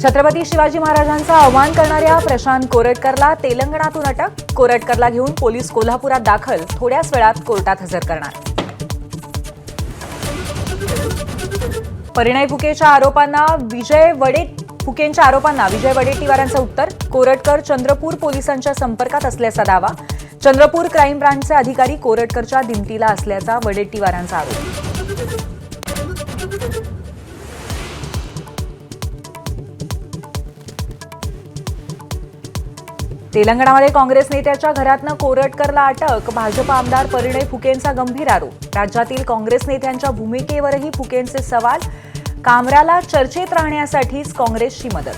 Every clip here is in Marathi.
छत्रपती शिवाजी महाराजांचा अवमान करणाऱ्या प्रशांत कोरटकरला तेलंगणातून अटक. कोरटकरला घेऊन पोलीस कोल्हापुरात दाखल. थोड्याच वेळात कोर्टात हजर करणार. परिणय फुकेंच्या आरोपांना विजय वडेट्टीवारांचं उत्तर. कोरटकर चंद्रपूर पोलिसांच्या संपर्कात असल्याचा दावा. चंद्रपूर क्राईम ब्रांचचे अधिकारी कोरटकरच्या दिमतीला असल्याचा वडेट्टीवारांचा आरोप. तेलंगणामध्ये काँग्रेस नेत्याच्या घरातनं कोरटकरला अटक. भाजप आमदार परिणय फुकेंचा गंभीर आरोप. राज्यातील काँग्रेस नेत्यांच्या भूमिकेवरही फुकेंचे सवाल. कामऱ्याला चर्चेत राहण्यासाठीच काँग्रेसची मदत.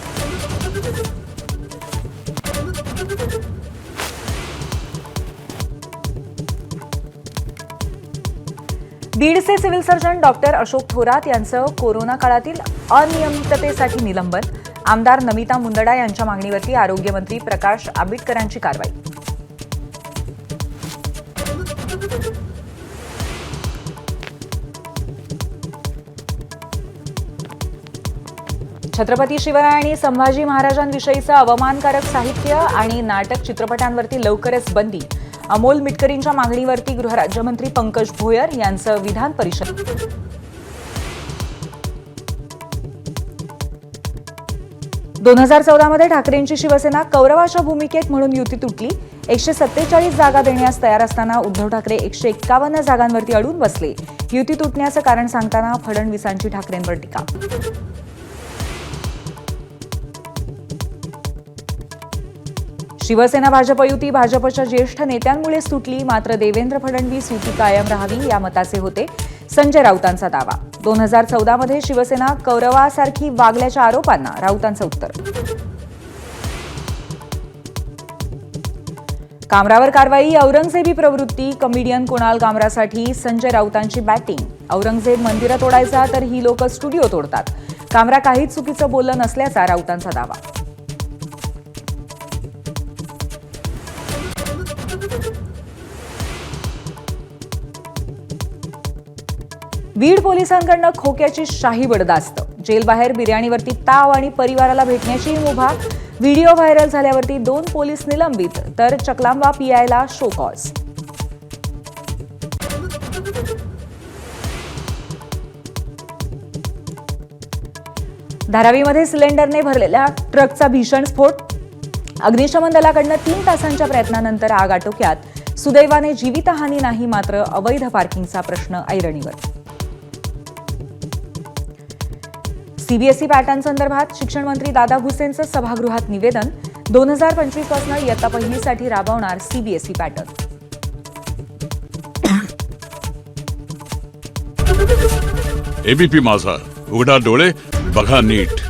बीडचे civil surgeon doctor Ashok Thorat यांचं कोरोना काळातील अनियमिततेसाठी निलंबन. आमदार नमिता मुंदडा यांच्या मागणीवरती आरोग्यमंत्री प्रकाश आंबेडकरांची कारवाई. छत्रपती शिवराय आणि संभाजी महाराजांविषयीचं अवमानकारक साहित्य आणि नाटक चित्रपटांवरती लवकरच बंदी. अमोल मिटकरींच्या मागणीवरती गृहराज्यमंत्री पंकज भोयर यांचं विधान परिषद. दोन 2014 मध्ये ठाकरेंची शिवसेना कौरवाच्या भूमिकेत म्हणून युती तुटली. 147 जागा देण्यास तयार असताना उद्धव ठाकरे 151 जागांवरती अडून बसले. युती तुटण्याचं कारण सांगताना फडणवीसांची ठाकरेंवर टीका. शिवसेना भाजप युती भाजपच्या ज्येष्ठ नेत्यांमुळेच तुटली. मात्र देवेंद्र फडणवीस युती कायम राहावी या मताचे होते. संजय राऊतांचा दावा. 2014 मध्ये शिवसेना कौरवासारखी वागल्याच्या आरोपांना राऊतांचं उत्तर. कामरावर कारवाई. औरंगजेबी प्रवृत्ती. कॉमेडियन कुणाल कामरासाठी संजय राऊतांची बॅटिंग. औरंगजेब मंदिरं तोडायचा तर ही लोक स्टुडिओ तोडतात. कामरा काहीच चुकीचं बोललं नसल्याचा राऊतांचा दावा. बीड पोलिसांकडनं खोक्याची शाही बडदास्त. जेलबाहेर बिर्याणीवरती ताव आणि परिवाराला भेटण्याची मुभा. व्हिडिओ व्हायरल झाल्यावरती 2 पोलीस निलंबित तर चकलांबा पीआयला शो कॉज. धारावीमध्ये सिलेंडरने भरलेल्या ट्रकचा भीषण स्फोट. अग्निशमन दलाकडनं 3 तासांच्या प्रयत्नानंतर आग आटोक्यात. सुदैवाने जीवितहानी नाही, मात्र अवैध पार्किंगचा प्रश्न ऐरणीवर. सीबीएसई पॅटर्न संदर्भात शिक्षण मंत्री दादा भुसेंचं सभागृहात निवेदन. 2025 पासून इयत्ता पहिलीसाठी राबवणार सीबीएसई पॅटर्न. एबीपी माझा, उघडा डोळे बघा नीट.